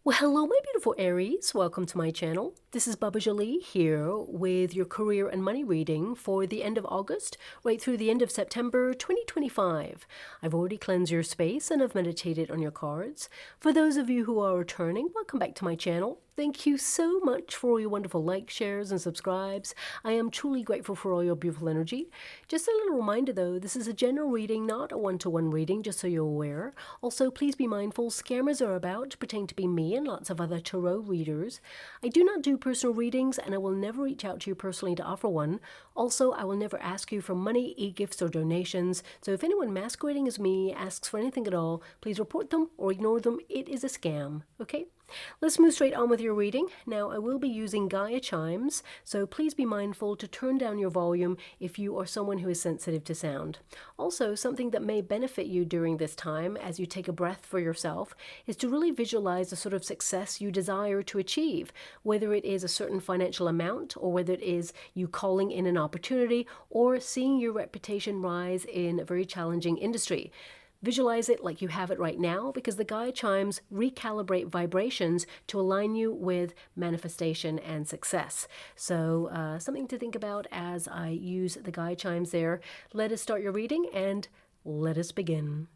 Well, hello, my beautiful Aries. Welcome to my channel. This is Baba Jolie here with your career and money reading for the end of August, right through the end of September 2025. I've already cleansed your space and I've meditated on your cards. For those of you who are returning, welcome back to my channel. Thank you so much for all your wonderful likes, shares, and subscribes. I am truly grateful for all your beautiful energy. Just a little reminder though, this is a general reading, not a one-to-one reading, just so you're aware. Also, please be mindful, scammers are about, pretending to be me and lots of other tarot readers. I do not do personal readings and I will never reach out to you personally to offer one. Also, I will never ask you for money, e-gifts, or donations. So if anyone masquerading as me asks for anything at all, please report them or ignore them. It is a scam, okay? Let's move straight on with your reading. Now, I will be using Gaia chimes, so please be mindful to turn down your volume if you are someone who is sensitive to sound. Also, something that may benefit you during this time as you take a breath for yourself is to really visualize the sort of success you desire to achieve, whether it is a certain financial amount or whether it is you calling in an opportunity or seeing your reputation rise in a very challenging industry. Visualize it like you have it right now, because the Gaia chimes recalibrate vibrations to align you with manifestation and success. So something to think about as I use the Gaia chimes there. Let us start your reading and let us begin.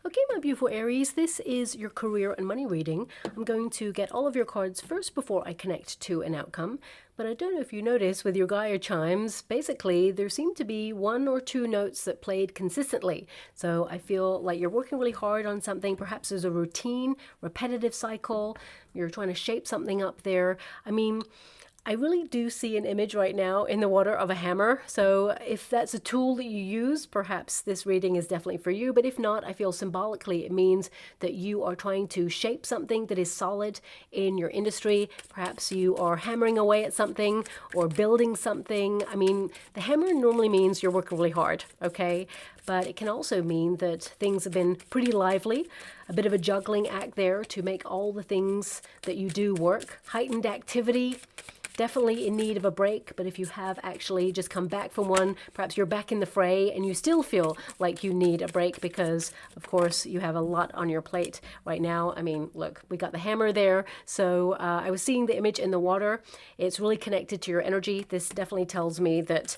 Okay, my beautiful Aries, this is your career and money reading. I'm going to get all of your cards first before I connect to an outcome. But I don't know if you notice with your Gaia chimes, basically there seem to be one or two notes that played consistently. So I feel like you're working really hard on something. Perhaps there's a routine, repetitive cycle. You're trying to shape something up there. I mean, I really do see an image right now in the water of a hammer. So if that's a tool that you use, perhaps this reading is definitely for you. But if not, I feel symbolically it means that you are trying to shape something that is solid in your industry. Perhaps you are hammering away at something or building something. I mean, the hammer normally means you're working really hard, okay? But it can also mean that things have been pretty lively, a bit of a juggling act there to make all the things that you do work. Heightened activity. Definitely in need of a break, but if you have actually just come back from one, perhaps you're back in the fray and you still feel like you need a break because, of course, you have a lot on your plate right now. I mean, look, we got the hammer there. So I was seeing the image in the water. It's really connected to your energy. This definitely tells me that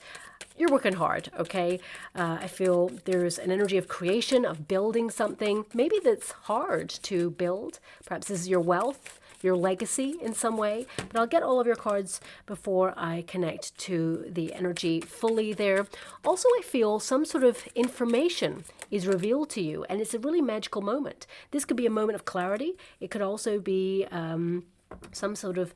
you're working hard, okay? I feel there's an energy of creation, of building something, maybe that's hard to build. Perhaps this is your wealth, your legacy in some way, but I'll get all of your cards before I connect to the energy fully there. Also, I feel some sort of information is revealed to you, and it's a really magical moment. This could be a moment of clarity. It could also be some sort of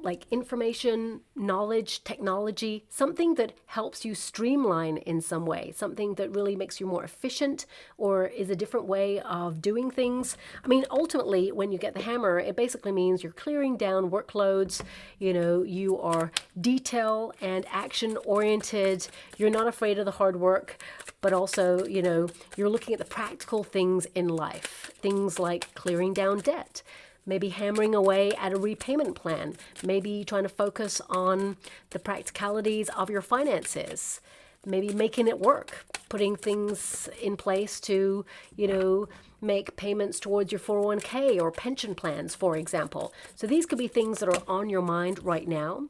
like information, knowledge, technology, something that helps you streamline in some way, something that really makes you more efficient or is a different way of doing things. I mean, ultimately, when you get the hammer, it basically means you're clearing down workloads, you know, you are detail and action oriented, you're not afraid of the hard work, but also, you know, you're looking at the practical things in life, things like clearing down debt, maybe hammering away at a repayment plan, maybe trying to focus on the practicalities of your finances, maybe making it work, putting things in place to, you know, make payments towards your 401k or pension plans, for example. So these could be things that are on your mind right now.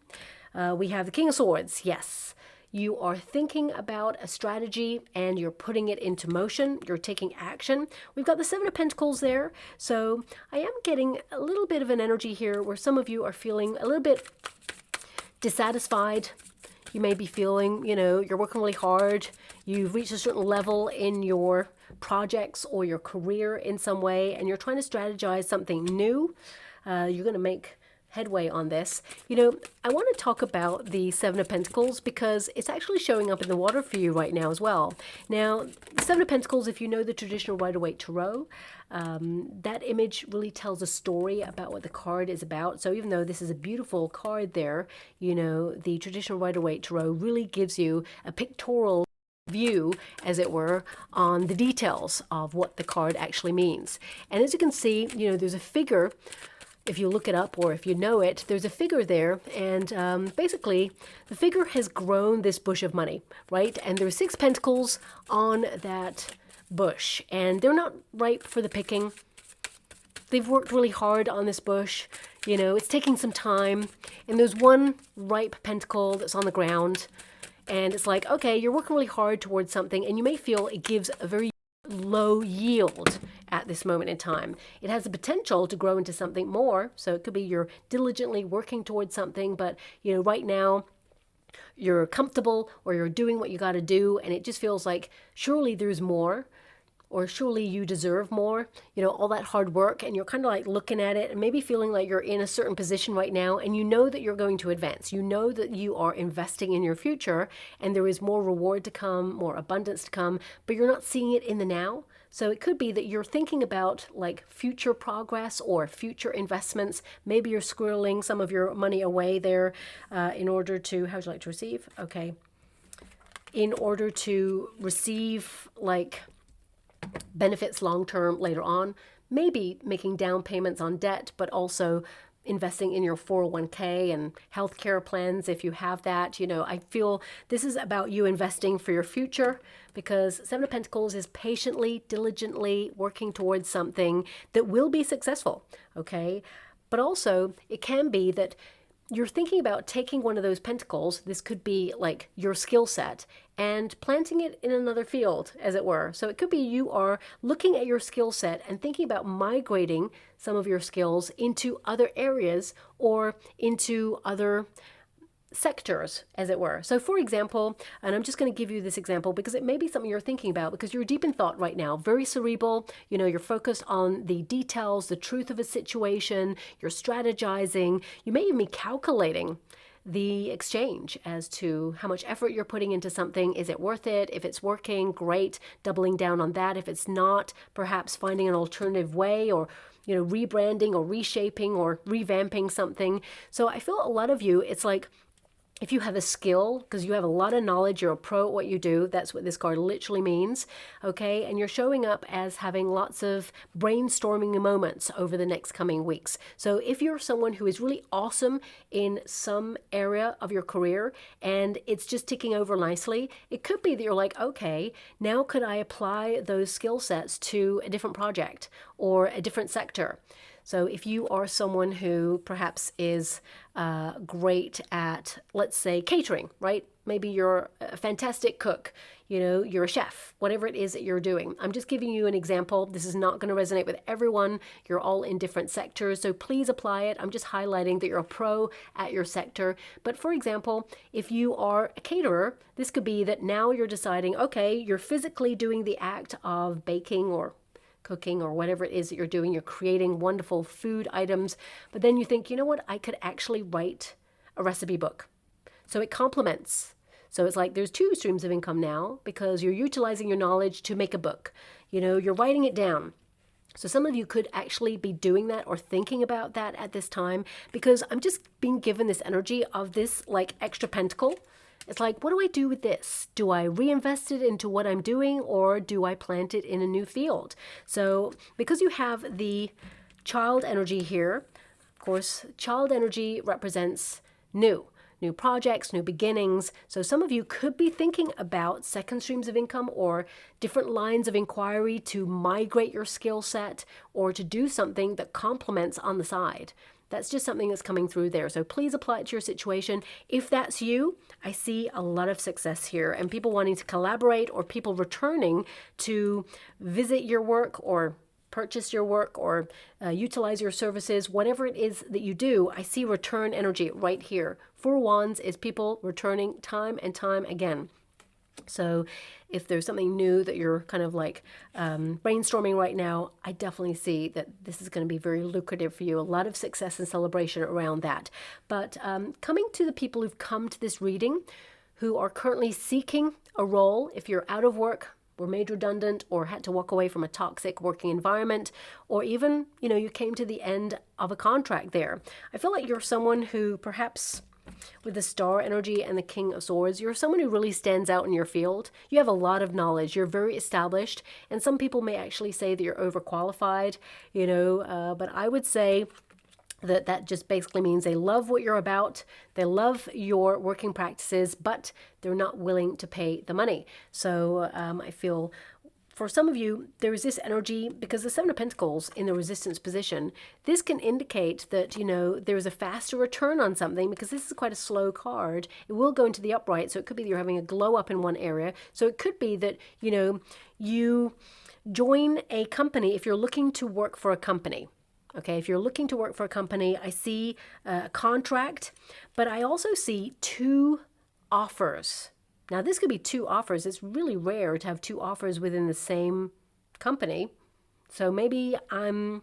We have the King of Swords. Yes. You are thinking about a strategy and you're putting it into motion. You're taking action. We've got the Seven of Pentacles there. So I am getting a little bit of an energy here where some of you are feeling a little bit dissatisfied. You may be feeling, you're working really hard. You've reached a certain level in your projects or your career in some way, and you're trying to strategize something new. You're going to make headway on this. I want to talk about the Seven of Pentacles because it's actually showing up in the water for you right now as well. Now, the Seven of Pentacles, if you know the traditional Rider-Waite Tarot, that image really tells a story about what the card is about. So even though this is a beautiful card there, the traditional Rider-Waite Tarot really gives you a pictorial view, as it were, on the details of what the card actually means. And as you can see, there's a figure. If you look it up or if you know it, there's a figure there, and basically the figure has grown this bush of money, right? And there's 6 pentacles on that bush, and they're not ripe for the picking. They've worked really hard on this bush. It's taking some time, and there's one ripe pentacle that's on the ground, and it's like, okay, you're working really hard towards something, and you may feel it gives a very low yield at this moment in time. It has the potential to grow into something more. So it could be you're diligently working towards something, but right now you're comfortable or you're doing what you got to do, and it just feels like surely there's more, or surely you deserve more, all that hard work, and you're kind of like looking at it and maybe feeling like you're in a certain position right now, and you know that you're going to advance. You know that you are investing in your future, and there is more reward to come, more abundance to come, but you're not seeing it in the now. So it could be that you're thinking about like future progress or future investments. Maybe you're squirreling some of your money away there in order to, how would you like to receive? Okay. In order to receive like benefits long-term later on, maybe making down payments on debt, but also investing in your 401k and healthcare plans if you have that. I feel this is about you investing for your future, because Seven of Pentacles is patiently, diligently working towards something that will be successful, okay? But also, it can be that you're thinking about taking one of those pentacles, this could be like your skill set, and planting it in another field, as it were. So it could be you are looking at your skill set and thinking about migrating some of your skills into other areas or into other sectors, as it were. So for example, and I'm just going to give you this example because it may be something you're thinking about, because you're deep in thought right now, very cerebral, you're focused on the details, the truth of a situation, you're strategizing, you may even be calculating the exchange as to how much effort you're putting into something. Is it worth it? If it's working, great, doubling down on that. If it's not, perhaps finding an alternative way, or rebranding or reshaping or revamping something. So I feel a lot of you, it's like, if you have a skill, because you have a lot of knowledge, you're a pro at what you do, that's what this card literally means, okay? And you're showing up as having lots of brainstorming moments over the next coming weeks. So if you're someone who is really awesome in some area of your career and it's just ticking over nicely, it could be that you're like, okay, now could I apply those skill sets to a different project or a different sector? So if you are someone who perhaps is great at, let's say, catering, right? Maybe you're a fantastic cook, you're a chef, whatever it is that you're doing. I'm just giving you an example. This is not going to resonate with everyone. You're all in different sectors, so please apply it. I'm just highlighting that you're a pro at your sector. But for example, if you are a caterer, this could be that now you're deciding, okay, you're physically doing the act of baking or cooking or whatever it is that you're doing. You're creating wonderful food items, but then you think, you know what, I could actually write a recipe book. So it complements. So it's like there's 2 streams of income now because you're utilizing your knowledge to make a book. You're writing it down. So some of you could actually be doing that or thinking about that at this time, because I'm just being given this energy of this like extra pentacle. It's like, what do I do with this? Do I reinvest it into what I'm doing, or do I plant it in a new field? So because you have the child energy here, of course, child energy represents new projects, new beginnings. So some of you could be thinking about second streams of income or different lines of inquiry to migrate your skill set or to do something that complements on the side. That's just something that's coming through there. So please apply it to your situation. If that's you, I see a lot of success here, and people wanting to collaborate, or people returning to visit your work or purchase your work or utilize your services, whatever it is that you do. I see return energy right here. Four Wands is people returning time and time again. So if there's something new that you're kind of like brainstorming right now, I definitely see that this is going to be very lucrative for you. A lot of success and celebration around that. But coming to the people who've come to this reading, who are currently seeking a role, if you're out of work, were made redundant, or had to walk away from a toxic working environment, or even, you came to the end of a contract there. I feel like you're someone who perhaps, with the Star energy and the King of Swords, you're someone who really stands out in your field. You have a lot of knowledge. You're very established. And some people may actually say that you're overqualified, but I would say that just basically means they love what you're about. They love your working practices, but they're not willing to pay the money. So I feel for some of you, there is this energy, because the Seven of Pentacles in the resistance position, this can indicate that, there's a faster return on something, because this is quite a slow card. It will go into the upright, so it could be that you're having a glow up in one area. So it could be that, you join a company if you're looking to work for a company. Okay, if you're looking to work for a company, I see a contract, but I also see two offers. Now, this could be two offers. It's really rare to have two offers within the same company. So maybe I'm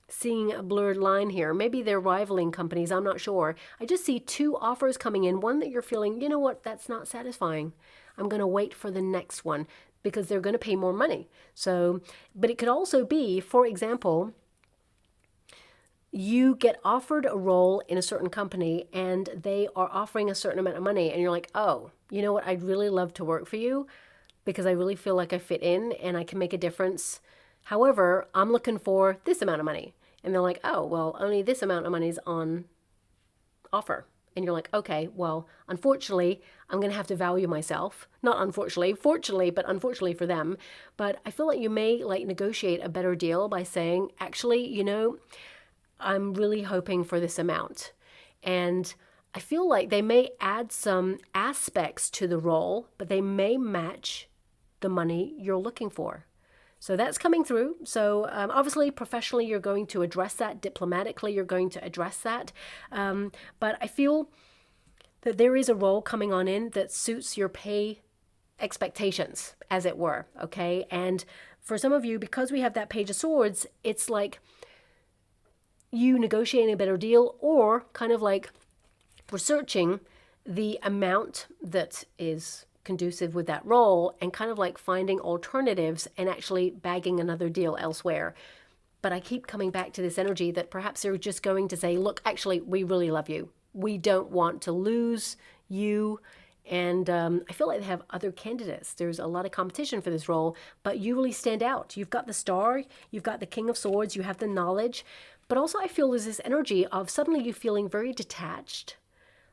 seeing a blurred line here. Maybe they're rivaling companies. I'm not sure. I just see two offers coming in. One that you're feeling, you know what, that's not satisfying. I'm going to wait for the next one because they're going to pay more money. So, but it could also be, for example, you get offered a role in a certain company and they are offering a certain amount of money, and you're like, oh, you know what, I'd really love to work for you because I really feel like I fit in and I can make a difference. However, I'm looking for this amount of money. And they're like, oh, well, only this amount of money is on offer. And you're like, okay, well, unfortunately, I'm going to have to value myself. Not unfortunately, fortunately, but unfortunately for them. But I feel like you may negotiate a better deal by saying, actually, I'm really hoping for this amount. And I feel like they may add some aspects to the role, but they may match the money you're looking for. So that's coming through. So obviously, professionally, you're going to address that. Diplomatically, you're going to address that. But I feel that there is a role coming on in that suits your pay expectations, as it were, okay? And for some of you, because we have that Page of Swords, it's like you negotiating a better deal, or kind of like researching the amount that is conducive with that role and kind of like finding alternatives and actually bagging another deal elsewhere. But I keep coming back to this energy that perhaps they're just going to say, look, actually, we really love you. We don't want to lose you. And I feel like they have other candidates. There's a lot of competition for this role, but you really stand out. You've got the Star, you've got the King of Swords, you have the knowledge. But also I feel there's this energy of suddenly you feeling very detached.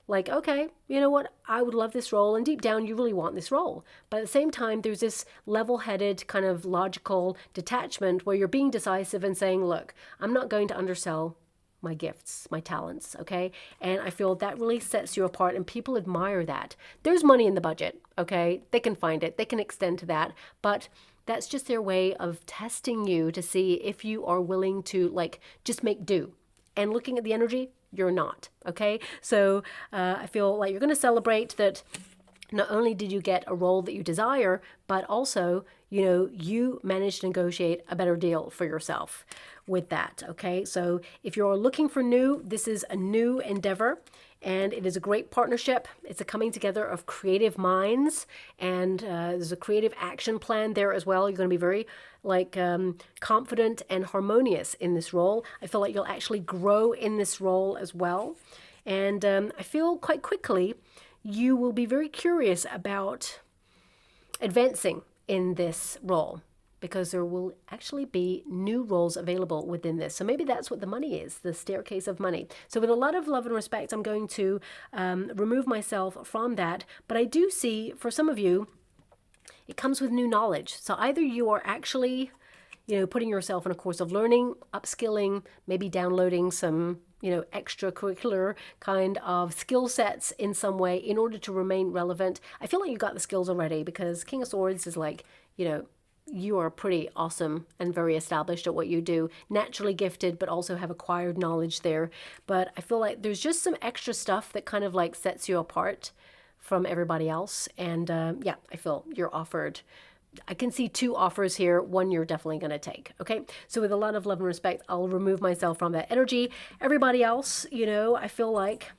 Like, okay, you know what? I would love this role. And deep down, you really want this role. But at the same time, there's this level-headed kind of logical detachment where you're being decisive and saying, look, I'm not going to undersell my gifts, my talents, okay? And I feel that really sets you apart, and people admire that. There's money in the budget, okay? They can find it. They can extend to that. But that's just their way of testing you to see if you are willing to, just make do. And looking at the energy, you're not, okay? So I feel like you're going to celebrate that not only did you get a role that you desire, but also, you managed to negotiate a better deal for yourself with that, okay? So if you're looking for new, this is a new endeavor, and it is a great partnership. It's a coming together of creative minds, and there's a creative action plan there as well. You're going to be very confident and harmonious in this role. I feel like you'll actually grow in this role as well. And I feel quite quickly you will be very curious about advancing in this role, because there will actually be new roles available within this. So maybe that's what the money is, the staircase of money. So with a lot of love and respect, I'm going to remove myself from that. But I do see, for some of you, it comes with new knowledge. So either you are actually, putting yourself in a course of learning, upskilling, maybe downloading some extracurricular kind of skill sets in some way in order to remain relevant. I feel like you got the skills already, because King of Swords is like, you are pretty awesome and very established at what you do, naturally gifted, but also have acquired knowledge there. But I feel like there's just some extra stuff that kind of like sets you apart from everybody else. And yeah, I feel you're offered. I can see 2 offers here. One you're definitely going to take. Okay. So with a lot of love and respect, I'll remove myself from that energy. Everybody else, I feel like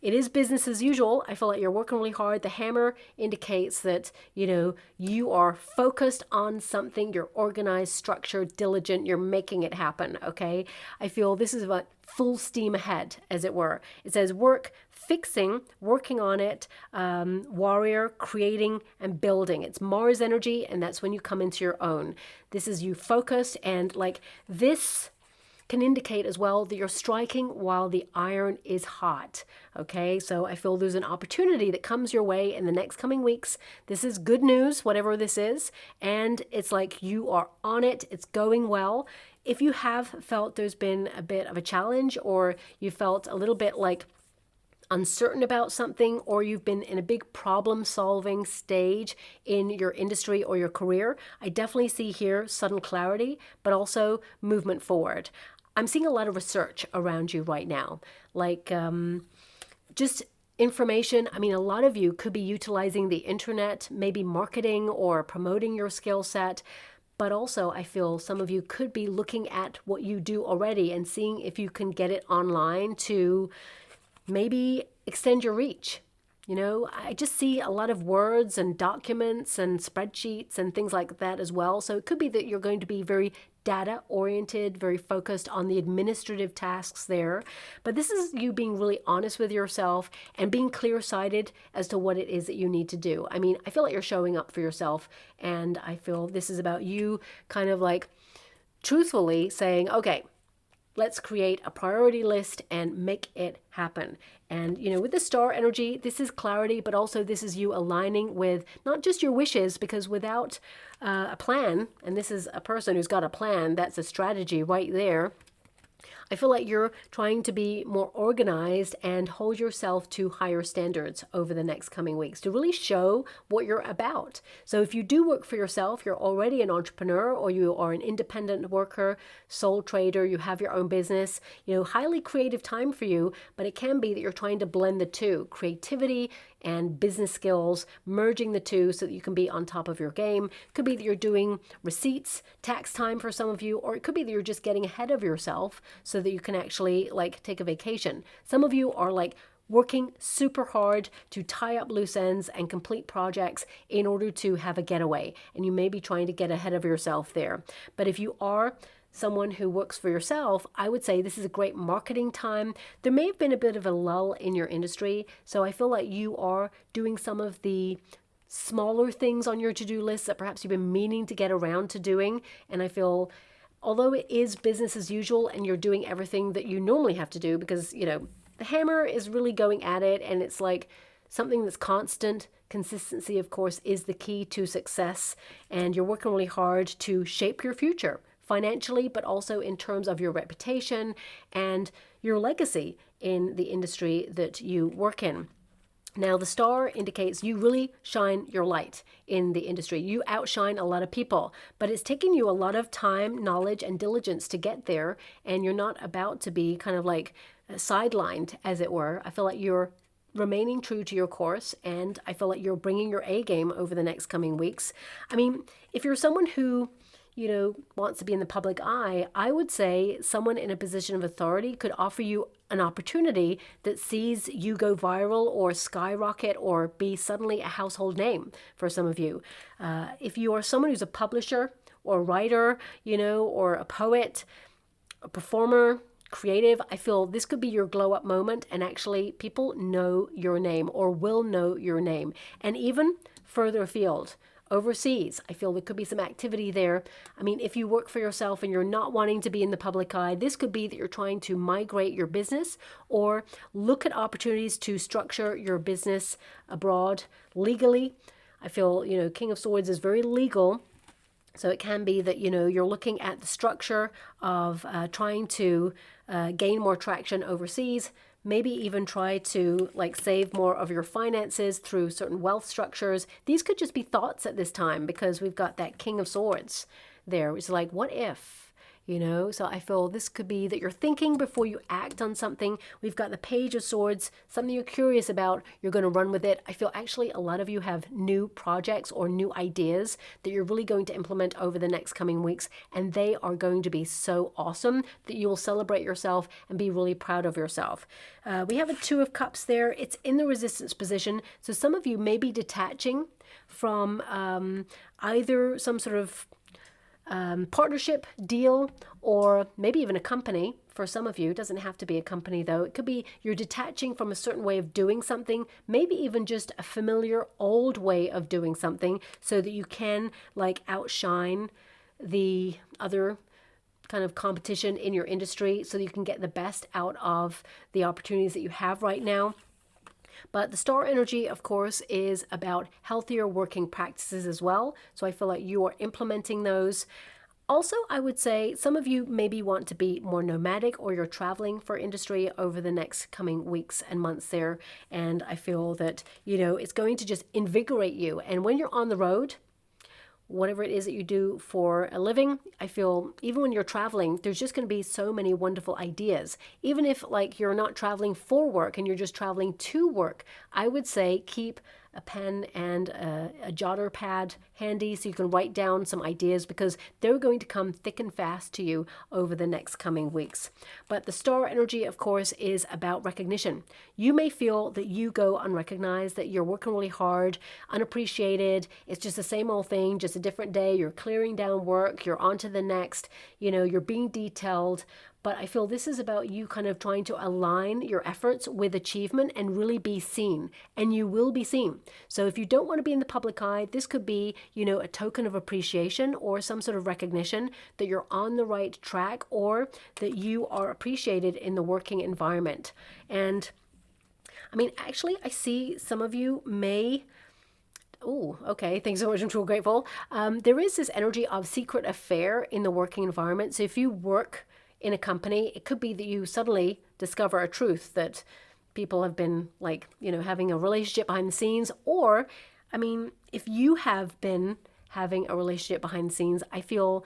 it is business as usual. I feel like you're working really hard. The hammer indicates that, you are focused on something. You're organized, structured, diligent. You're making it happen. Okay. I feel this is about full steam ahead, as it were. It says work, fixing, working on it, warrior, creating and building. It's Mars energy, and that's when you come into your own. This is you focused, and like this can indicate as well that you're striking while the iron is hot. Okay, so I feel there's an opportunity that comes your way in the next coming weeks. This is good news, whatever this is, and it's like you are on it. It's going well. If you have felt there's been a bit of a challenge, or you felt a little bit like uncertain about something, or you've been in a big problem solving stage in your industry or your career, I definitely see here sudden clarity, but also movement forward. I'm seeing a lot of research around you right now, like just information. I mean, a lot of you could be utilizing the internet, maybe marketing or promoting your skill set. But also, I feel some of you could be looking at what you do already and seeing if you can get it online to maybe extend your reach. I just see a lot of words and documents and spreadsheets and things like that as well. So it could be that you're going to be very data oriented, very focused on the administrative tasks there. But this is you being really honest with yourself and being clear-sighted as to what it is that you need to do. I mean, I feel like you're showing up for yourself, and I feel this is about you kind of like truthfully saying, okay, let's create a priority list and make it happen. And, with the star energy, this is clarity, but also this is you aligning with not just your wishes, because without a plan, and this is a person who's got a plan, that's a strategy right there. I feel like you're trying to be more organized and hold yourself to higher standards over the next coming weeks to really show what you're about. So if you do work for yourself, you're already an entrepreneur, or you are an independent worker, sole trader, you have your own business, highly creative time for you, but it can be that you're trying to blend the two, creativity and business skills, merging the two so that you can be on top of your game. Could be that you're doing receipts, tax time for some of you, or it could be that you're just getting ahead of yourself so that you can actually like take a vacation. Some of you are like working super hard to tie up loose ends and complete projects in order to have a getaway, and you may be trying to get ahead of yourself there. But if you are someone who works for yourself, I would say this is a great marketing time. There may have been a bit of a lull in your industry, so I feel like you are doing some of the smaller things on your to-do list that perhaps you've been meaning to get around to doing. And I feel, although it is business as usual and you're doing everything that you normally have to do, because, the hammer is really going at it, and it's like something that's constant. Consistency, of course, is the key to success, and you're working really hard to shape your future financially, but also in terms of your reputation and your legacy in the industry that you work in. Now, the star indicates you really shine your light in the industry. You outshine a lot of people, but it's taking you a lot of time, knowledge, and diligence to get there, and you're not about to be kind of like sidelined, as it were. I feel like you're remaining true to your course, and I feel like you're bringing your A game over the next coming weeks. I mean, if you're someone who wants to be in the public eye, I would say someone in a position of authority could offer you an opportunity that sees you go viral or skyrocket or be suddenly a household name for some of you. If you are someone who's a publisher or a writer, or a poet, a performer, creative, I feel this could be your glow up moment, and actually people know your name or will know your name. And even further afield, overseas, I feel there could be some activity there. I mean, if you work for yourself and you're not wanting to be in the public eye, this could be that you're trying to migrate your business or look at opportunities to structure your business abroad legally. I feel, King of Swords is very legal. So it can be that, you're looking at the structure of trying to gain more traction overseas, maybe even try to like save more of your finances through certain wealth structures. These could just be thoughts at this time because we've got that King of Swords there. It's like, what if? So I feel this could be that you're thinking before you act on something. We've got the Page of Swords, something you're curious about, you're going to run with it. I feel actually a lot of you have new projects or new ideas that you're really going to implement over the next coming weeks, and they are going to be so awesome that you will celebrate yourself and be really proud of yourself. We have a Two of Cups there. It's in the resistance position, so some of you may be detaching from either some sort of partnership deal, or maybe even a company. For some of you, it doesn't have to be a company though. It could be you're detaching from a certain way of doing something, maybe even just a familiar old way of doing something, so that you can like outshine the other kind of competition in your industry, so that you can get the best out of the opportunities that you have right now. But the star energy, of course, is about healthier working practices as well. So I feel like you are implementing those. Also, I would say some of you maybe want to be more nomadic, or you're traveling for industry over the next coming weeks and months there. And I feel that, it's going to just invigorate you. And when you're on the road, whatever it is that you do for a living, I feel even when you're traveling, there's just going to be so many wonderful ideas. Even if like you're not traveling for work and you're just traveling to work, I would say keep a pen and a jotter pad handy so you can write down some ideas, because they're going to come thick and fast to you over the next coming weeks. But the star energy, of course, is about recognition. You may feel that you go unrecognized, that you're working really hard, unappreciated. It's just the same old thing, just a different day. You're clearing down work, you're on to the next, you're being detailed. But I feel this is about you kind of trying to align your efforts with achievement and really be seen. And you will be seen. So if you don't want to be in the public eye, this could be, a token of appreciation or some sort of recognition that you're on the right track, or that you are appreciated in the working environment. And I mean, actually, I see some of you may... Oh, okay. Thanks so much. I'm so grateful. There is this energy of secret affair in the working environment. So if you work in a company, it could be that you suddenly discover a truth that people have been like, having a relationship behind the scenes. Or, I mean, if you have been having a relationship behind the scenes, I feel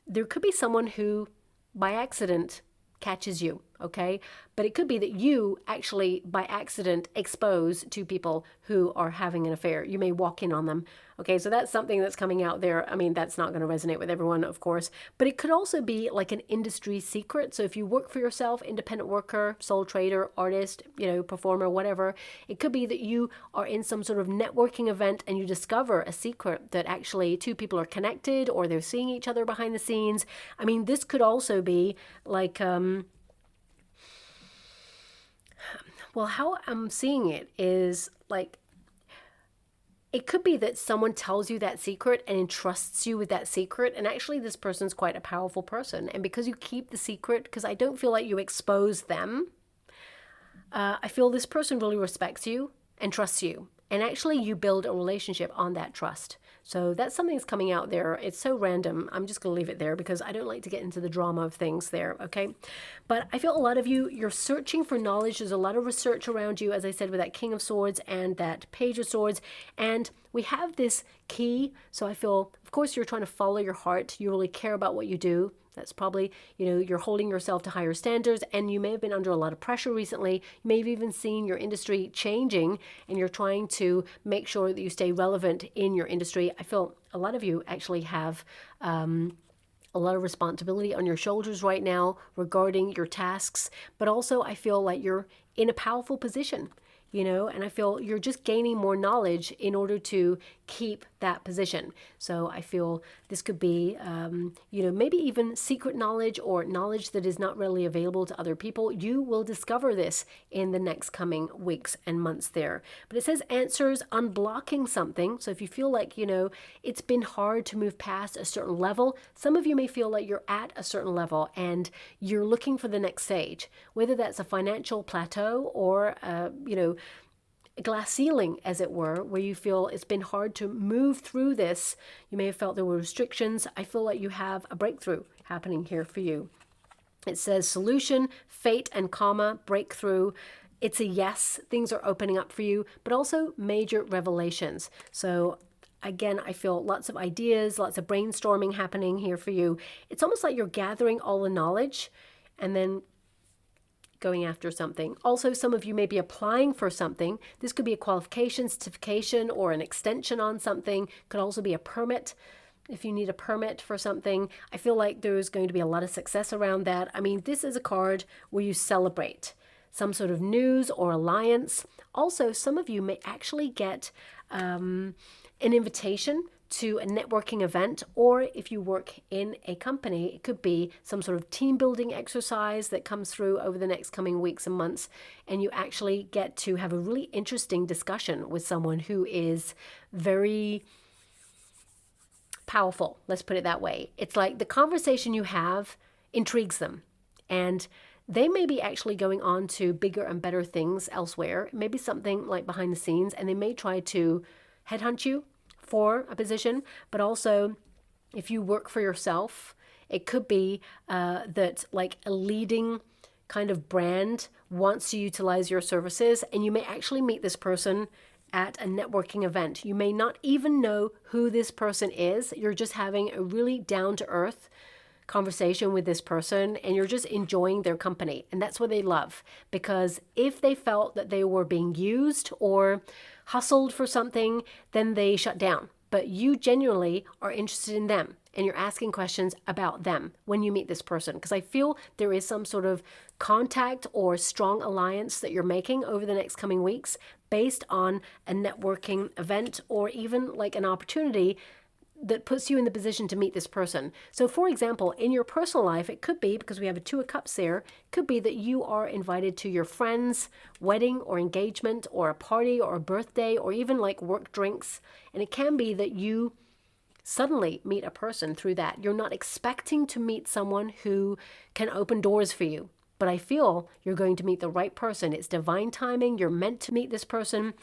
there could be someone who by accident catches you, okay? But it could be that you actually by accident expose two people who are having an affair. You may walk in on them, okay? So that's something that's coming out there. I mean, that's not going to resonate with everyone, of course, but it could also be like an industry secret. So if you work for yourself, independent worker, sole trader, artist, performer, whatever, it could be that you are in some sort of networking event and you discover a secret that actually two people are connected, or they're seeing each other behind the scenes. I mean, this could also be like, well, how I'm seeing it is like, it could be that someone tells you that secret and entrusts you with that secret. And actually this person's quite a powerful person. And because you keep the secret, because I don't feel like you expose them, I feel this person really respects you and trusts you. And actually you build a relationship on that trust. So that's something that's coming out there. It's so random. I'm just going to leave it there because I don't like to get into the drama of things there, okay? But I feel a lot of you, you're searching for knowledge. There's a lot of research around you, as I said, with that King of Swords and that Page of Swords. And we have this key. So I feel, of course, you're trying to follow your heart. You really care about what you do. That's probably, you're holding yourself to higher standards, and you may have been under a lot of pressure recently. You may have even seen your industry changing, and you're trying to make sure that you stay relevant in your industry. I feel a lot of you actually have a lot of responsibility on your shoulders right now regarding your tasks, but also I feel like you're in a powerful position. And I feel you're just gaining more knowledge in order to keep that position. So I feel this could be, maybe even secret knowledge or knowledge that is not really available to other people. You will discover this in the next coming weeks and months there. But it says answers, unblocking something. So if you feel like, it's been hard to move past a certain level, some of you may feel like you're at a certain level and you're looking for the next stage, whether that's a financial plateau or, a glass ceiling, as it were, where you feel it's been hard to move through this. You may have felt there were restrictions. I feel like you have a breakthrough happening here for you. It says solution, fate, and karma, breakthrough. It's a yes. Things are opening up for you, but also major revelations. So again, I feel lots of ideas, lots of brainstorming happening here for you. It's almost like you're gathering all the knowledge and then going after something. Also, some of you may be applying for something. This could be a qualification, certification, or an extension on something. Could also be a permit. If you need a permit for something, I feel like there's going to be a lot of success around that. I mean, this is a card where you celebrate some sort of news or alliance. Also, some of you may actually get an invitation to a networking event, or if you work in a company, it could be some sort of team building exercise that comes through over the next coming weeks and months, and you actually get to have a really interesting discussion with someone who is very powerful. Let's put it that way. It's like the conversation you have intrigues them, and they may be actually going on to bigger and better things elsewhere, maybe something like behind the scenes, and they may try to headhunt you for a position. But also, if you work for yourself, it could be that like a leading kind of brand wants to utilize your services, and you may actually meet this person at a networking event. You may not even know who this person is. You're just having a really down-to-earth conversation with this person, and you're just enjoying their company. And that's what they love, because if they felt that they were being used or hustled for something, then they shut down. But you genuinely are interested in them, and you're asking questions about them when you meet this person, because I feel there is some sort of contact or strong alliance that you're making over the next coming weeks based on a networking event, or even like an opportunity that puts you in the position to meet this person. So for example, in your personal life, it could be, because we have a Two of Cups there, could be that you are invited to your friend's wedding or engagement or a party or a birthday or even like work drinks. And it can be that you suddenly meet a person through that. You're not expecting to meet someone who can open doors for you, but I feel you're going to meet the right person. It's divine timing. You're meant to meet this person.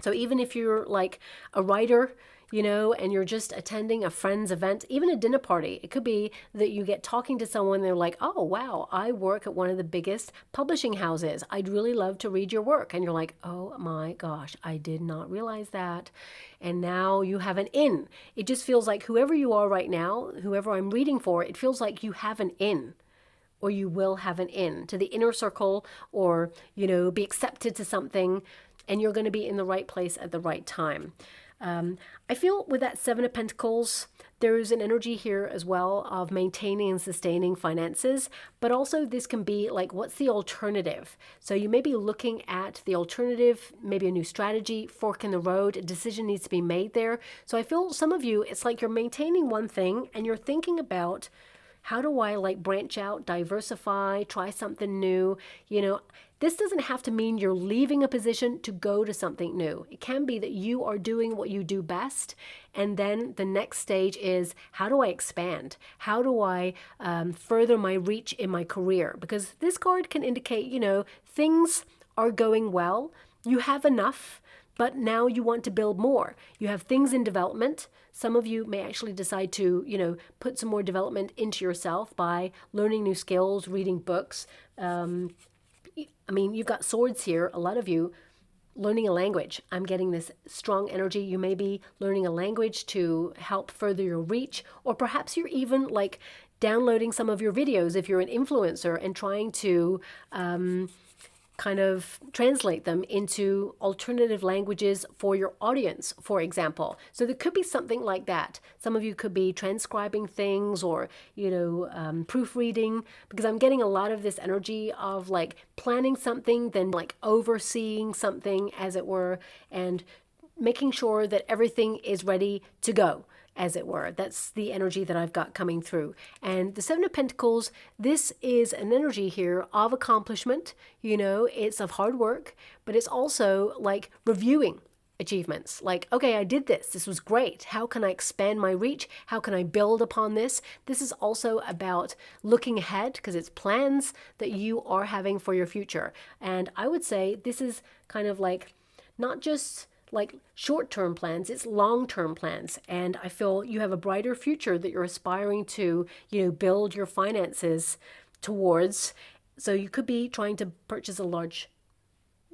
So even if you're like a writer, you know, and you're just attending a friend's event, even a dinner party, it could be that you get talking to someone, they're like, oh, wow, I work at one of the biggest publishing houses. I'd really love to read your work. And you're like, oh my gosh, I did not realize that. And now you have an in. It just feels like whoever you are right now, whoever I'm reading for, it feels like you have an in, or you will have an in to the inner circle, or, you know, be accepted to something, and you're going to be in the right place at the right time. I feel with that Seven of Pentacles, there's an energy here as well of maintaining and sustaining finances, but also this can be like, what's the alternative? So you may be looking at the alternative, maybe a new strategy, fork in the road, a decision needs to be made there. So I feel some of you, it's like you're maintaining one thing and you're thinking about, how do I like branch out, diversify, try something new? You know, this doesn't have to mean you're leaving a position to go to something new. It can be that you are doing what you do best. And then the next stage is, how do I expand? How do I further my reach in my career? Because this card can indicate, you know, things are going well. You have enough, but now you want to build more. You have things in development. Some of you may actually decide to, you know, put some more development into yourself by learning new skills, reading books. I mean, you've got swords here. A lot of you learning a language. I'm getting this strong energy. You may be learning a language to help further your reach, or perhaps you're even like downloading some of your videos if you're an influencer and trying to kind of translate them into alternative languages for your audience, for example. So there could be something like that. Some of you could be transcribing things, or, you know, proofreading, because I'm getting a lot of this energy of like planning something, then like overseeing something, as it were, and making sure that everything is ready to go, as it were. That's the energy that I've got coming through. And the Seven of Pentacles, this is an energy here of accomplishment. You know, it's of hard work, but it's also like reviewing achievements. Like, okay, I did this. This was great. How can I expand my reach? How can I build upon this? This is also about looking ahead, because it's plans that you are having for your future. And I would say this is kind of like not just like short-term plans, it's long-term plans. And I feel you have a brighter future that you're aspiring to, build your finances towards. So you could be trying to purchase a large,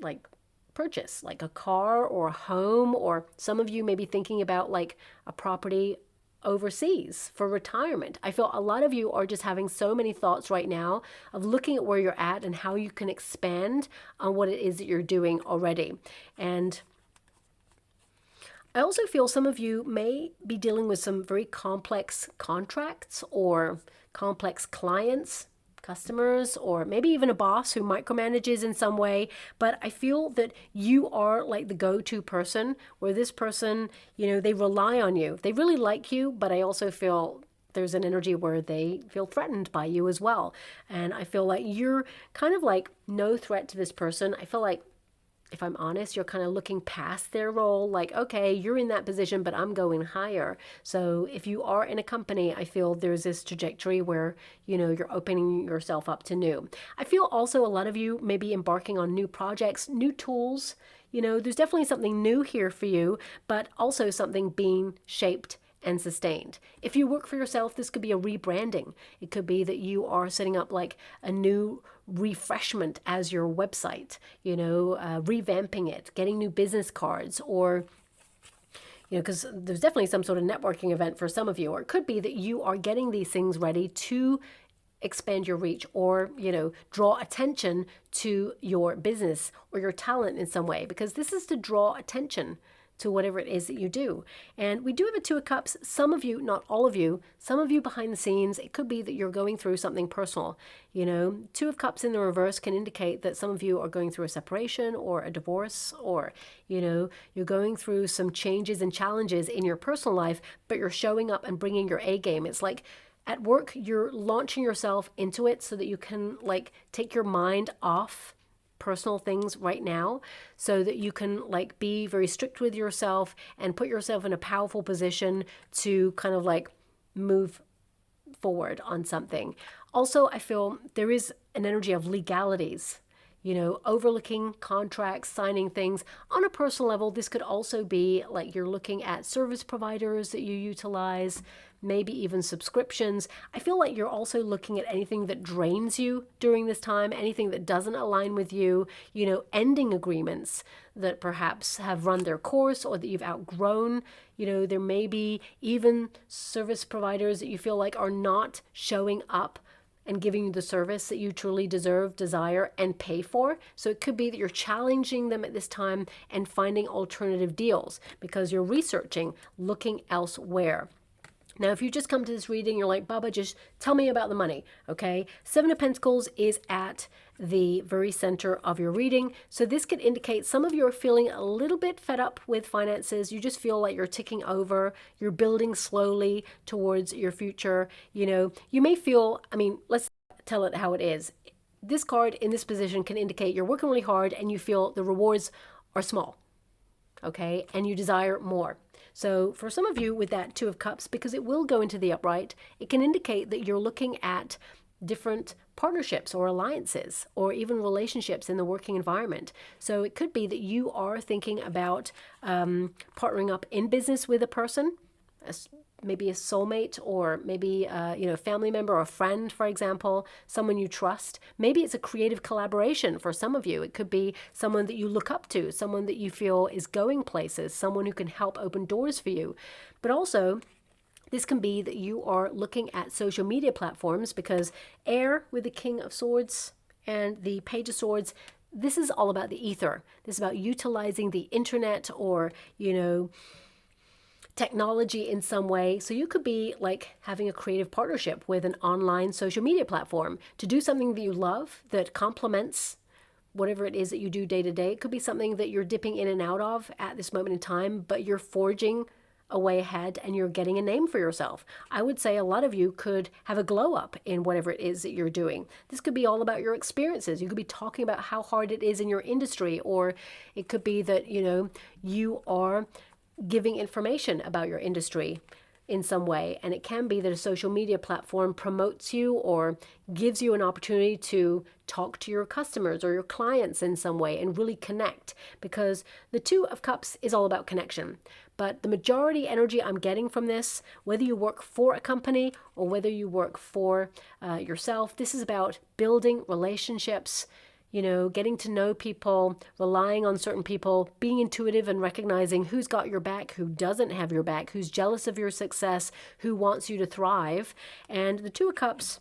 like, purchase, like a car or a home, or some of you may be thinking about like a property overseas for retirement. I feel a lot of you are just having so many thoughts right now of looking at where you're at and how you can expand on what it is that you're doing already. And I also feel some of you may be dealing with some very complex contracts or complex clients, customers, or maybe even a boss who micromanages in some way. But I feel that you are like the go-to person, where this person, they rely on you. They really like you, but I also feel there's an energy where they feel threatened by you as well. And I feel like you're kind of like no threat to this person. I feel like, if I'm honest, you're kind of looking past their role, like, okay, you're in that position, but I'm going higher. So if you are in a company, I feel there's this trajectory where, you're opening yourself up to new. I feel also a lot of you may be embarking on new projects, new tools. There's definitely something new here for you, but also something being shaped and sustained. If you work for yourself, this could be a rebranding. It could be that you are setting up like a new refreshment as your website, revamping it, getting new business cards, or because there's definitely some sort of networking event for some of you, or it could be that you are getting these things ready to expand your reach, or draw attention to your business or your talent in some way, because this is to draw attention to whatever it is that you do. And we do have a Two of Cups. Some of you, not all of you, some of you behind the scenes, it could be that you're going through something personal. Two of Cups in the reverse can indicate that some of you are going through a separation or a divorce, or, you're going through some changes and challenges in your personal life, but you're showing up and bringing your A game. It's like at work, you're launching yourself into it so that you can like take your mind off personal things right now, so that you can like be very strict with yourself and put yourself in a powerful position to kind of like move forward on something. Also, I feel there is an energy of legalities, overlooking contracts, signing things. On a personal level, this could also be like you're looking at service providers that you utilize, maybe even subscriptions. I feel like you're also looking at anything that drains you during this time, anything that doesn't align with you, ending agreements that perhaps have run their course or that you've outgrown. There may be even service providers that you feel like are not showing up and giving you the service that you truly deserve, desire, and pay for. So it could be that you're challenging them at this time and finding alternative deals because you're researching, looking elsewhere. Now, if you just come to this reading, you're like, Baba, just tell me about the money, okay? Seven of Pentacles is at the very center of your reading. So this could indicate some of you are feeling a little bit fed up with finances. You just feel like you're ticking over. You're building slowly towards your future. You may feel, let's tell it how it is. This card in this position can indicate you're working really hard and you feel the rewards are small, okay? And you desire more. So for some of you with that Two of Cups, because it will go into the upright, it can indicate that you're looking at different partnerships or alliances or even relationships in the working environment. So it could be that you are thinking about partnering up in business with a person, maybe a soulmate, or maybe a family member or a friend, for example, someone you trust. Maybe it's a creative collaboration for some of you. It could be someone that you look up to, someone that you feel is going places, someone who can help open doors for you. But also, this can be that you are looking at social media platforms, because air with the King of Swords and the Page of Swords, this is all about the ether. This is about utilizing the internet or, technology in some way. So you could be like having a creative partnership with an online social media platform to do something that you love that complements whatever it is that you do day to day. It could be something that you're dipping in and out of at this moment in time, but you're forging a way ahead and you're getting a name for yourself. I would say a lot of you could have a glow up in whatever it is that you're doing. This could be all about your experiences. You could be talking about how hard it is in your industry, or it could be that, you are giving information about your industry. in some way. And it can be that a social media platform promotes you or gives you an opportunity to talk to your customers or your clients in some way and really connect, because the Two of Cups is all about connection. But the majority energy I'm getting from this, whether you work for a company or whether you work for yourself, this is about building relationships, getting to know people, relying on certain people, being intuitive and recognizing who's got your back, who doesn't have your back, who's jealous of your success, who wants you to thrive. And the Two of Cups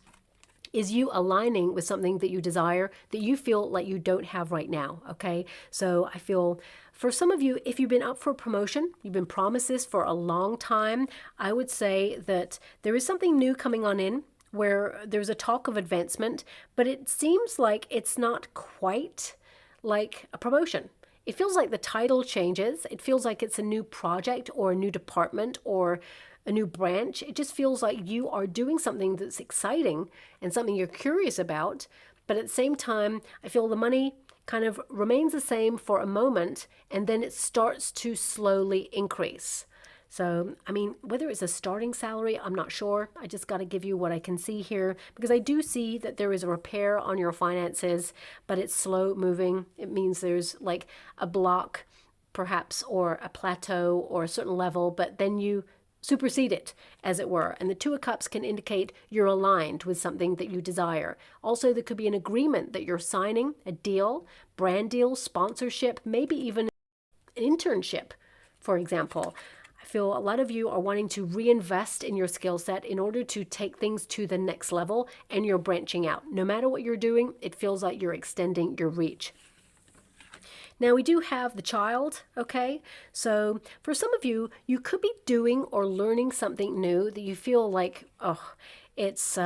is you aligning with something that you desire that you feel like you don't have right now, okay? So I feel for some of you, if you've been up for a promotion, you've been promised this for a long time, I would say that there is something new coming on in where there's a talk of advancement, but it seems like it's not quite like a promotion. It feels like the title changes. It feels like it's a new project or a new department or a new branch. It just feels like you are doing something that's exciting and something you're curious about. But at the same time, I feel the money kind of remains the same for a moment and then it starts to slowly increase. So, I mean, whether it's a starting salary, I'm not sure. I just got to give you what I can see here because I do see that there is a repair on your finances, but it's slow moving. It means there's like a block perhaps or a plateau or a certain level, but then you supersede it, as it were. And the Two of Cups can indicate you're aligned with something that you desire. Also, there could be an agreement that you're signing, a deal, brand deal, sponsorship, maybe even an internship, for example. I feel a lot of you are wanting to reinvest in your skill set in order to take things to the next level, and you're branching out. No matter what you're doing, it feels like you're extending your reach. Now we do have the Child, okay? So for some of you, you could be doing or learning something new that you feel like, oh, it's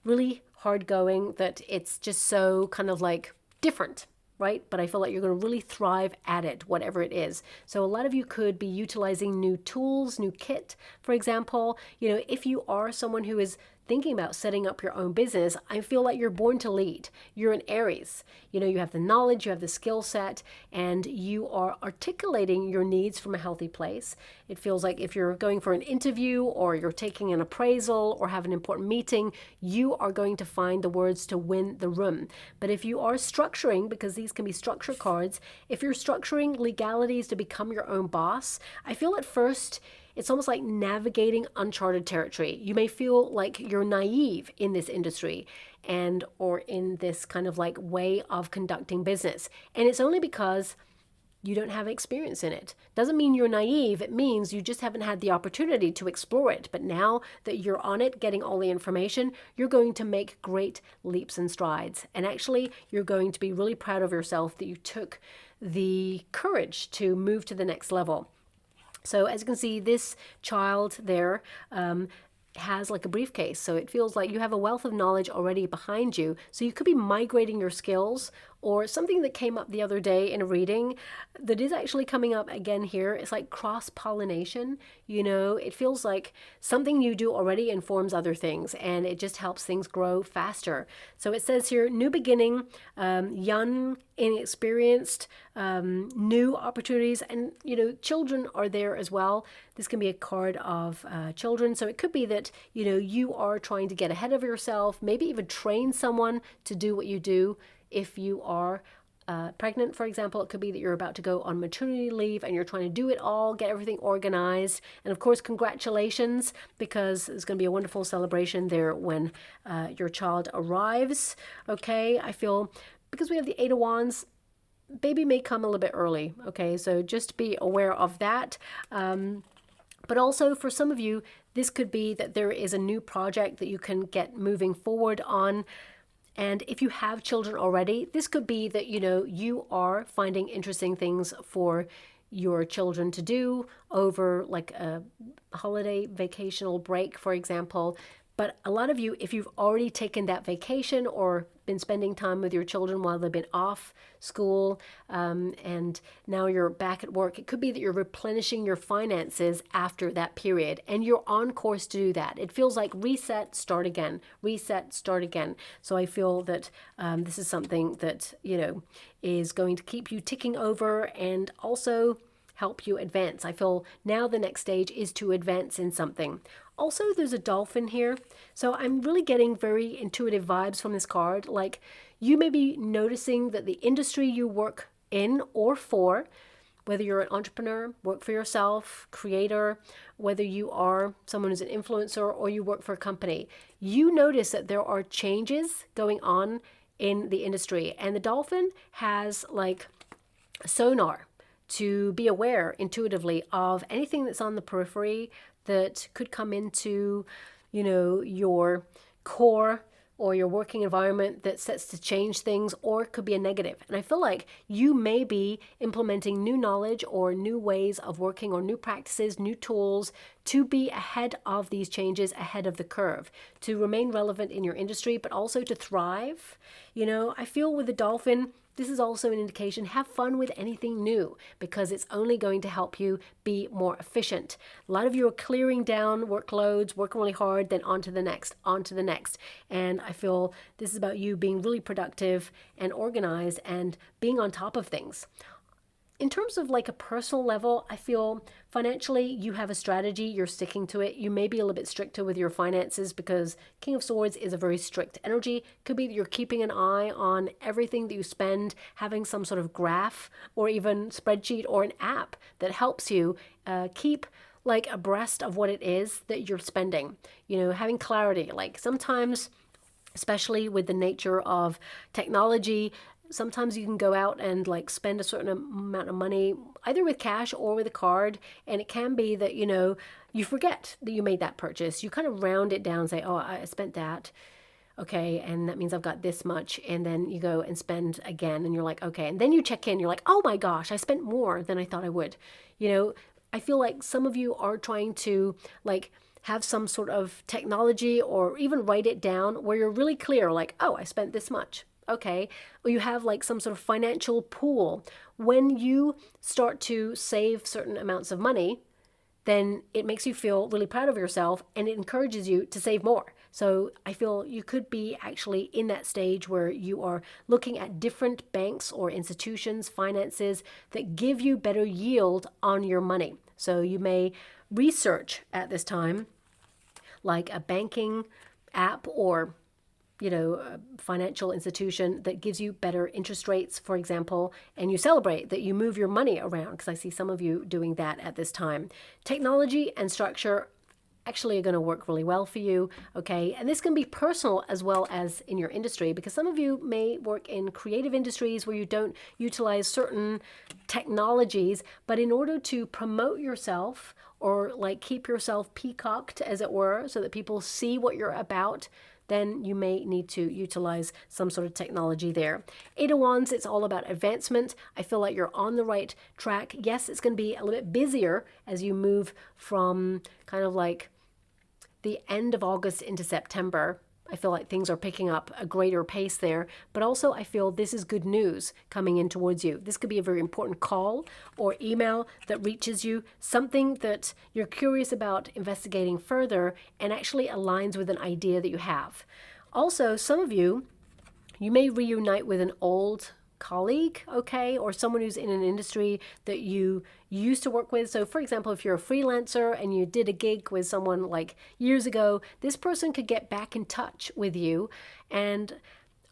really hard going, that it's just so kind of like different, right? But I feel like you're going to really thrive at it, whatever it is. So a lot of you could be utilizing new tools, new kit, for example. If you are someone who is thinking about setting up your own business, I feel like you're born to lead. You're an Aries. You have the knowledge, you have the skill set, and you are articulating your needs from a healthy place. It feels like if you're going for an interview or you're taking an appraisal or have an important meeting, you are going to find the words to win the room. But if you are structuring, because these can be structure cards, if you're structuring legalities to become your own boss, I feel at first it's almost like navigating uncharted territory. You may feel like you're naive in this industry or in this kind of like way of conducting business. And it's only because you don't have experience in it. Doesn't mean you're naive. It means you just haven't had the opportunity to explore it. But now that you're on it, getting all the information, you're going to make great leaps and strides. And actually, you're going to be really proud of yourself that you took the courage to move to the next level. So as you can see, this Child there has like a briefcase. So it feels like you have a wealth of knowledge already behind you. So you could be migrating your skills, or something that came up the other day in a reading that is actually coming up again here. It's like cross-pollination. It feels like something you do already informs other things, and it just helps things grow faster. So it says here, new beginning, young, inexperienced, new opportunities, and children are there as well. This can be a card of children. So it could be that you are trying to get ahead of yourself, maybe even train someone to do what you do. If you are pregnant, for example, it could be that you're about to go on maternity leave and you're trying to do it all, get everything organized. And of course, congratulations, because it's going to be a wonderful celebration there when your child arrives. Okay, I feel because we have the Eight of Wands, baby may come a little bit early. Okay, so just be aware of that. But also for some of you, this could be that there is a new project that you can get moving forward on. And if you have children already, this could be that, you are finding interesting things for your children to do over like a holiday vacational break, for example. But a lot of you, if you've already taken that vacation or been spending time with your children while they've been off school, and now you're back at work, it could be that you're replenishing your finances after that period, and you're on course to do that. It feels like reset, start again, reset, start again. So I feel that this is something that, is going to keep you ticking over and also help you advance. I feel now the next stage is to advance in something. Also, there's a dolphin here. So I'm really getting very intuitive vibes from this card. Like, you may be noticing that the industry you work in or for, whether you're an entrepreneur, work for yourself, creator, whether you are someone who's an influencer or you work for a company, you notice that there are changes going on in the industry. And the dolphin has like sonar to be aware intuitively of anything that's on the periphery that could come into, your core or your working environment that sets to change things, or it could be a negative. And I feel like you may be implementing new knowledge or new ways of working or new practices, new tools to be ahead of these changes, ahead of the curve, to remain relevant in your industry, but also to thrive. I feel with the dolphin, this is also an indication, have fun with anything new because it's only going to help you be more efficient. A lot of you are clearing down workloads, working really hard, then on to the next, on to the next. And I feel this is about you being really productive and organized and being on top of things. In terms of like a personal level, I feel financially you have a strategy, you're sticking to it. You may be a little bit stricter with your finances because King of Swords is a very strict energy. Could be that you're keeping an eye on everything that you spend, having some sort of graph or even spreadsheet or an app that helps you keep like abreast of what it is that you're spending. Having clarity. Like sometimes, especially with the nature of technology, sometimes you can go out and like spend a certain amount of money, either with cash or with a card. And it can be that, you forget that you made that purchase. You kind of round it down and say, oh, I spent that. Okay. And that means I've got this much. And then you go and spend again. And you're like, okay. And then you check in, you're like, oh my gosh, I spent more than I thought I would. I feel like some of you are trying to like have some sort of technology or even write it down where you're really clear, like, oh, I spent this much. Okay, or you have like some sort of financial pool. When you start to save certain amounts of money, then it makes you feel really proud of yourself and it encourages you to save more. So I feel you could be actually in that stage where you are looking at different banks or institutions, finances that give you better yield on your money. So you may research at this time like a banking app or a financial institution that gives you better interest rates, for example, and you celebrate that you move your money around, because I see some of you doing that at this time. Technology and structure actually are going to work really well for you, okay? And this can be personal as well as in your industry, because some of you may work in creative industries where you don't utilize certain technologies, but in order to promote yourself or like keep yourself peacocked, as it were, so that people see what you're about, then you may need to utilize some sort of technology there. Eight of Wands, it's all about advancement. I feel like you're on the right track. Yes, it's going to be a little bit busier as you move from kind of like the end of August into September. I feel like things are picking up a greater pace there, but also I feel this is good news coming in towards you. This could be a very important call or email that reaches you, something that you're curious about investigating further and actually aligns with an idea that you have. Also, some of you may reunite with an old colleague, okay, or someone who's in an industry that you used to work with. So for example, if you're a freelancer and you did a gig with someone like years ago, this person could get back in touch with you and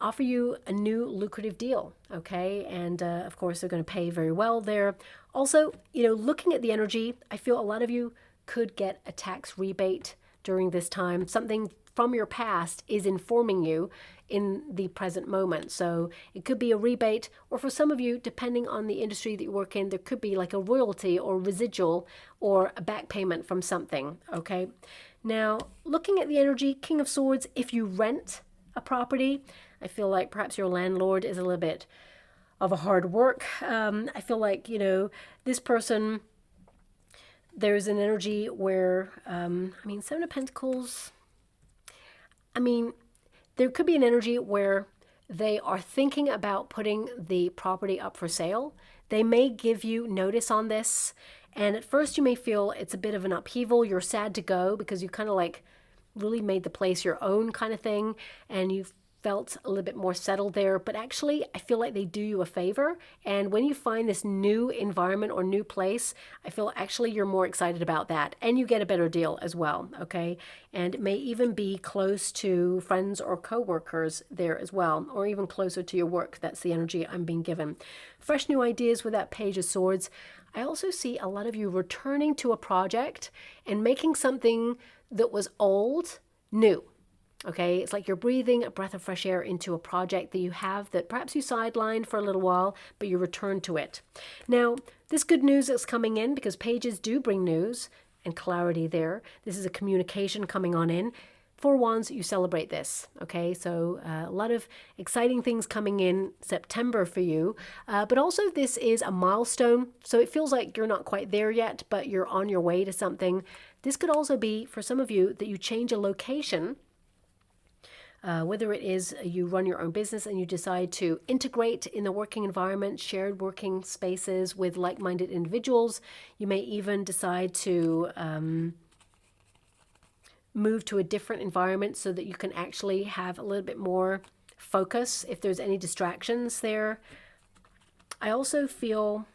offer you a new lucrative deal, okay? And of course, they're going to pay very well there. Also, looking at the energy, I feel a lot of you could get a tax rebate during this time. Something from your past is informing you in the present moment. So it could be a rebate, or for some of you, depending on the industry that you work in, there could be like a royalty or residual or a back payment from something, okay? Now, looking at the energy, King of Swords, if you rent a property, I feel like perhaps your landlord is a little bit of a hard work. I feel like, this person, there's an energy where, Seven of Pentacles, there could be an energy where they are thinking about putting the property up for sale. They may give you notice on this. And at first you may feel it's a bit of an upheaval. You're sad to go because you kind of like really made the place your own kind of thing. And you felt a little bit more settled there, but actually I feel like they do you a favor. And when you find this new environment or new place, I feel actually you're more excited about that, and you get a better deal as well, okay? And it may even be close to friends or co-workers there as well, or even closer to your work. That's the energy I'm being given. Fresh new ideas with that Page of Swords. I also see a lot of you returning to a project and making something that was old new. Okay, it's like you're breathing a breath of fresh air into a project that you have that perhaps you sidelined for a little while, but you return to it. Now, this good news that's coming in, because pages do bring news and clarity there. This is a communication coming on in. Four Wands, you celebrate this, okay? So a lot of exciting things coming in September for you. But also this is a milestone. So it feels like you're not quite there yet, but you're on your way to something. This could also be, for some of you, that you change a location. Whether it is you run your own business and you decide to integrate in the working environment, shared working spaces with like-minded individuals. You may even decide to move to a different environment so that you can actually have a little bit more focus if there's any distractions there. I also feel,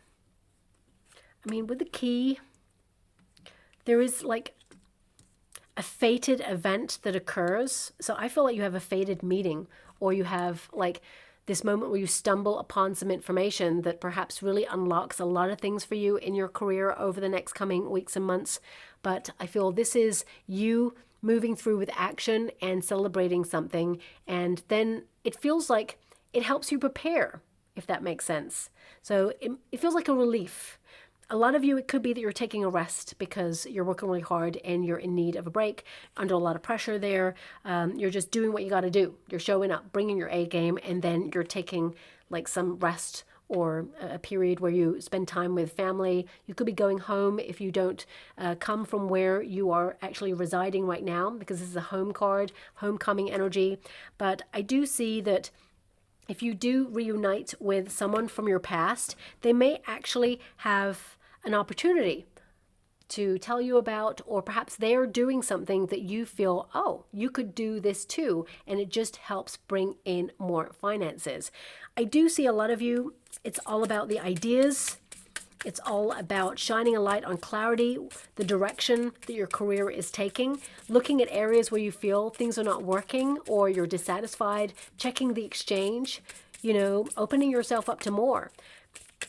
with the key, there is like a fated event that occurs. So I feel like you have a fated meeting, or you have like this moment where you stumble upon some information that perhaps really unlocks a lot of things for you in your career over the next coming weeks and months. But I feel this is you moving through with action and celebrating something. And then it feels like it helps you prepare, if that makes sense. So it feels like a relief. A lot of you, it could be that you're taking a rest because you're working really hard and you're in need of a break, under a lot of pressure there. You're just doing what you got to do. You're showing up, bringing your A game, and then you're taking like some rest or a period where you spend time with family. You could be going home if you don't come from where you are actually residing right now, because this is a home card, homecoming energy. But I do see that if you do reunite with someone from your past, they may actually have an opportunity to tell you about, or perhaps they're doing something that you feel, oh, you could do this too, and it just helps bring in more finances. I do see a lot of you, it's all about the ideas. It's all about shining a light on clarity, the direction that your career is taking, looking at areas where you feel things are not working or you're dissatisfied, checking the exchange, opening yourself up to more.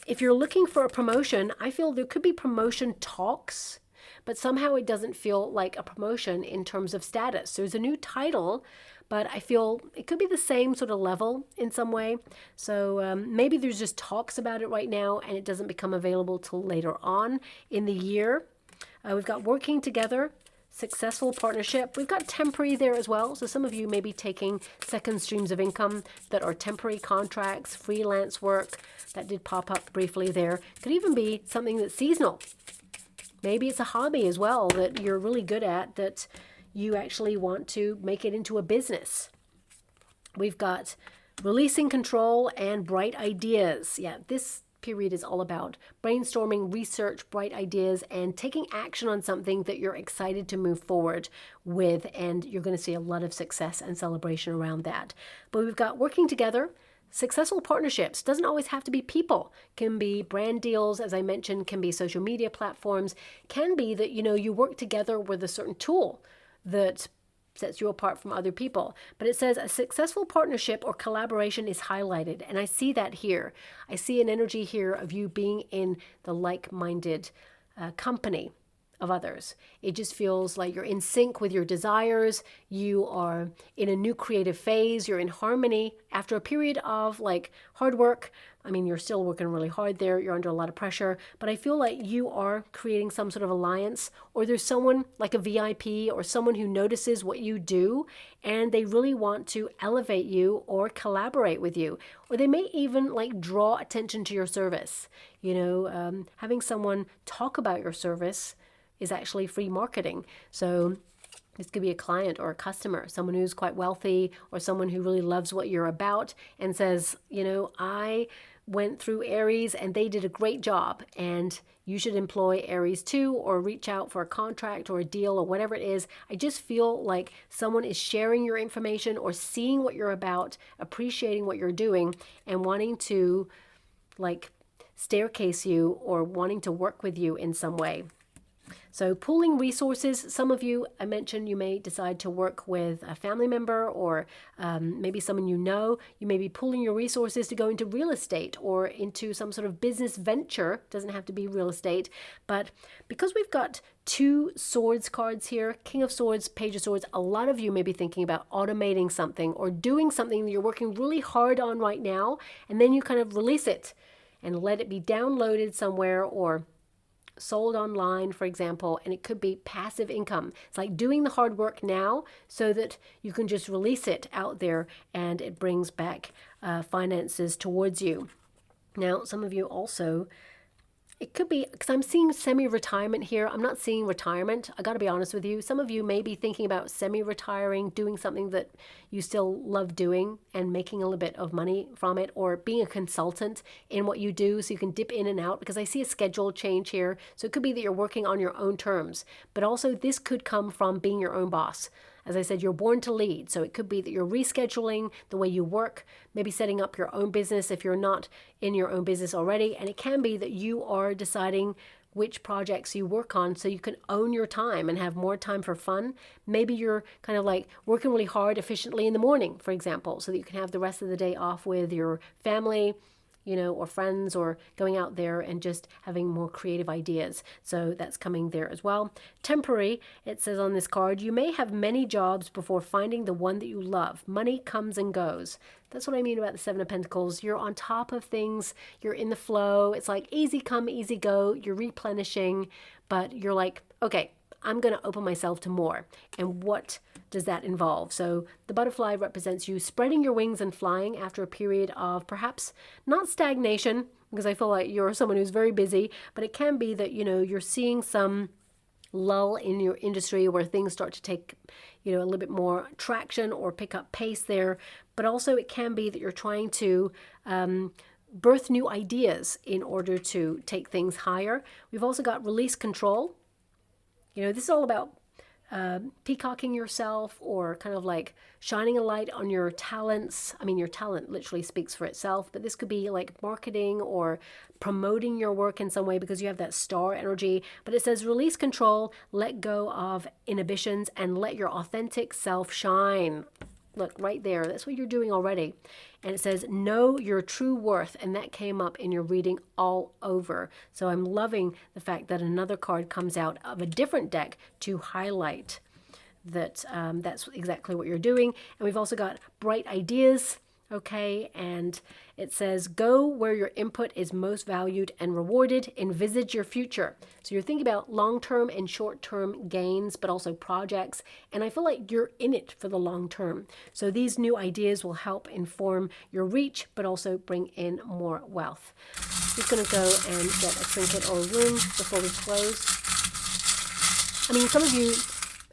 If you're looking for a promotion, I feel there could be promotion talks, but somehow it doesn't feel like a promotion in terms of status. There's a new title, but I feel it could be the same sort of level in some way. So maybe there's just talks about it right now and it doesn't become available till later on in the year. We've got working together, successful partnership. We've got temporary there as well. So some of you may be taking second streams of income that are temporary contracts, freelance work. That did pop up briefly there. Could even be something that's seasonal. Maybe it's a hobby as well that you're really good at, that you actually want to make it into a business. We've got releasing control and bright ideas. Yeah, this period is all about brainstorming, research, bright ideas, and taking action on something that you're excited to move forward with, and you're going to see a lot of success and celebration around that. But we've got working together, successful partnerships. Doesn't always have to be people. Can be brand deals, as I mentioned, can be social media platforms, can be that, you work together with a certain tool that sets you apart from other people. But it says a successful partnership or collaboration is highlighted. And I see that here. I see an energy here of you being in the like-minded company of others. It just feels like you're in sync with your desires. You are in a new creative phase. You're in harmony after a period of like hard work. You're still working really hard there. You're under a lot of pressure, but I feel like you are creating some sort of alliance, or there's someone like a VIP or someone who notices what you do and they really want to elevate you or collaborate with you, or they may even like draw attention to your service. Having someone talk about your service is actually free marketing. So this could be a client or a customer, someone who's quite wealthy or someone who really loves what you're about and says, I went through Aries and they did a great job, and you should employ Aries too, or reach out for a contract or a deal or whatever it is. I just feel like someone is sharing your information or seeing what you're about, appreciating what you're doing, and wanting to like staircase you or wanting to work with you in some way. So pooling resources, some of you, I mentioned, you may decide to work with a family member or maybe someone you know. You may be pooling your resources to go into real estate or into some sort of business venture. Doesn't have to be real estate. But because we've got two swords cards here, King of Swords, Page of Swords, a lot of you may be thinking about automating something or doing something that you're working really hard on right now, and then you kind of release it and let it be downloaded somewhere or sold online, for example, and it could be passive income. It's like doing the hard work now so that you can just release it out there and it brings back finances towards you. Now, some of you also, it could be, because I'm seeing semi-retirement here. I'm not seeing retirement. I got to be honest with you. Some of you may be thinking about semi-retiring, doing something that you still love doing and making a little bit of money from it, or being a consultant in what you do so you can dip in and out, because I see a schedule change here. So it could be that you're working on your own terms, but also this could come from being your own boss. As I said, you're born to lead. So it could be that you're rescheduling the way you work, maybe setting up your own business if you're not in your own business already. And it can be that you are deciding which projects you work on so you can own your time and have more time for fun. Maybe you're kind of like working really hard efficiently in the morning, for example, so that you can have the rest of the day off with your family, or friends, or going out there and just having more creative ideas. So that's coming there as well. Temporary, it says on this card, you may have many jobs before finding the one that you love. Money comes and goes. That's what I mean about the Seven of Pentacles. You're on top of things. You're in the flow. It's like easy come, easy go. You're replenishing, but you're like, okay, I'm going to open myself to more. And what does that involve? So the butterfly represents you spreading your wings and flying after a period of perhaps not stagnation, because I feel like you're someone who's very busy, but it can be that, you're seeing some lull in your industry where things start to take, a little bit more traction or pick up pace there. But also it can be that you're trying to birth new ideas in order to take things higher. We've also got release control. This is all about peacocking yourself or kind of like shining a light on your talents. I mean, your talent literally speaks for itself, but this could be like marketing or promoting your work in some way because you have that star energy. But it says release control, let go of inhibitions, and let your authentic self shine. Look, right there. That's what you're doing already. And it says, know your true worth. And that came up in your reading all over. So I'm loving the fact that another card comes out of a different deck to highlight that that's exactly what you're doing. And we've also got bright ideas. Okay, and it says, go where your input is most valued and rewarded. Envisage your future. So you're thinking about long-term and short-term gains, but also projects. And I feel like you're in it for the long term. So these new ideas will help inform your reach, but also bring in more wealth. Just going to go and get a trinket or a rune before we close. I mean, some of you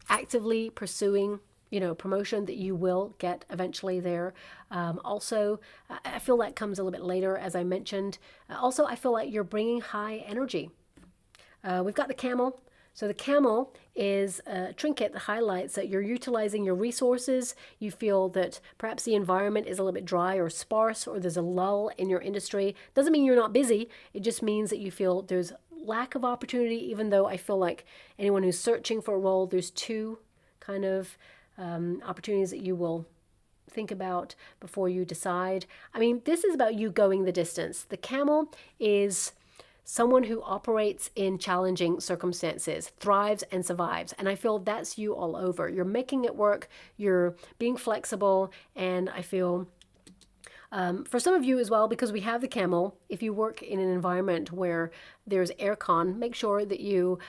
actively pursuing promotion that you will get eventually there. Also, I feel that comes a little bit later, as I mentioned. Also, I feel like you're bringing high energy. We've got the camel. So the camel is a trinket that highlights that you're utilizing your resources. You feel that perhaps the environment is a little bit dry or sparse, or there's a lull in your industry. Doesn't mean you're not busy. It just means that you feel there's lack of opportunity, even though I feel like anyone who's searching for a role, there's two kind of opportunities that you will think about before you decide. I mean, this is about you going the distance. The camel is someone who operates in challenging circumstances, thrives and survives. And I feel that's you all over. You're making it work. You're being flexible. And I feel for some of you as well, because we have the camel, if you work in an environment where there's aircon, make sure that you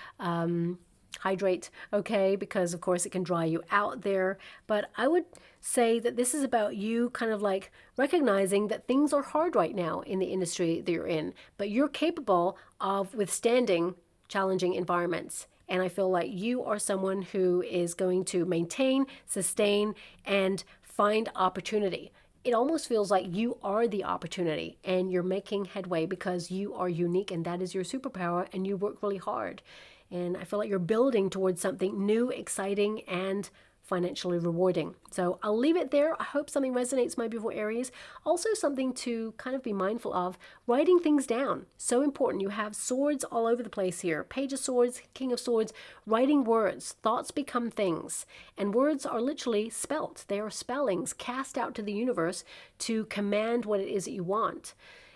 hydrate, okay, because of course it can dry you out there. But I would say that this is about you kind of like recognizing that things are hard right now in the industry that you're in, but you're capable of withstanding challenging environments. And I feel like you are someone who is going to maintain, sustain, and find opportunity. it almost feels like you are the opportunity and you're making headway because you are unique and that is your superpower and you work really hard. And I feel like you're building towards something new, exciting, and financially rewarding. So I'll leave it there. I hope something resonates, my beautiful Aries. Also something to kind of be mindful of, writing things down. So important. You have swords all over the place here. Page of Swords, King of Swords, writing words. Thoughts become things. And words are literally spelt. They are spellings cast out to the universe to command what it is that you want.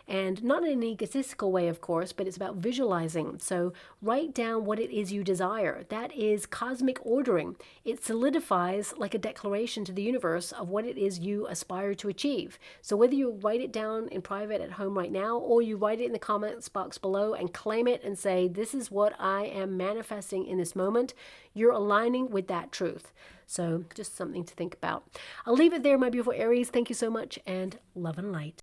And not in an egotistical way, of course, but it's about visualizing. So write down what it is you desire. That is cosmic ordering. It solidifies like a declaration to the universe of what it is you aspire to achieve. So whether you write it down in private at home right now, or you write it in the comments box below and claim it and say, this is what I am manifesting in this moment, you're aligning with that truth. So just something to think about. I'll leave it there, my beautiful Aries. Thank you so much, and love and light.